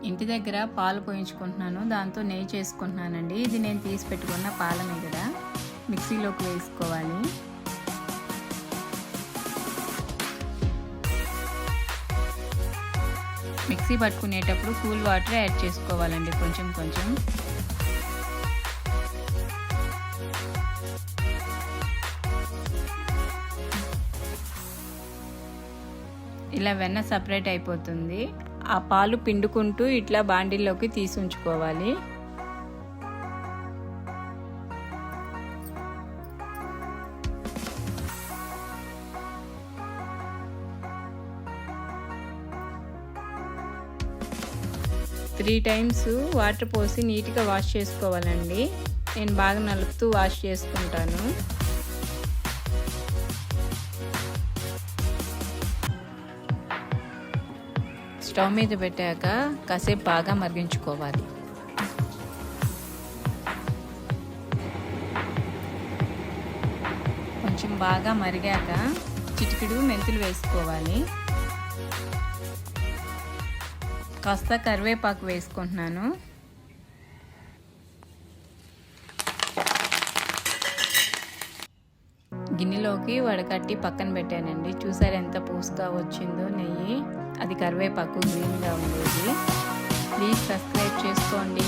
ఇంటి దగ్గర పాలు పోయించుకుంటున్నాను, దాంతో నెయ్యి చేసుకుంటున్నానండి. ఇది నేను తీసి పెట్టుకున్న పాలమే కదా, మిక్సీలోకి వేసుకోవాలి. మిక్సీ పట్టుకునేటప్పుడు కూల్ వాటర్ యాడ్ చేసుకోవాలండి, కొంచెం కొంచెం. ఇలా వెన్న సపరేట్ అయిపోతుంది. ఆ పాలు పిండుకుంటూ ఇట్లా బాండిల్లోకి తీసి ఉంచుకోవాలి. త్రీ టైమ్స్ వాటర్ పోసి నీట్గా వాష్ చేసుకోవాలండి. నేను బాగా నలుపుతూ వాష్ చేసుకుంటాను. స్టవ్ మీద పెట్టాక కాసేపు బాగా మరిగించుకోవాలి. కొంచెం బాగా మరిగాక చిటికెడు మెంతులు వేసుకోవాలి. కాస్త కరివేపాకు వేసుకుంటున్నాను. గిన్నెలోకి వడకట్టి పక్కన పెట్టానండి. చూసారు ఎంత పూసుగా వచ్చిందో నెయ్యి. అది కరివేపాకు గ్రీన్గా ఉండేది. ప్లీజ్ సబ్స్క్రైబ్ చేసుకోండి.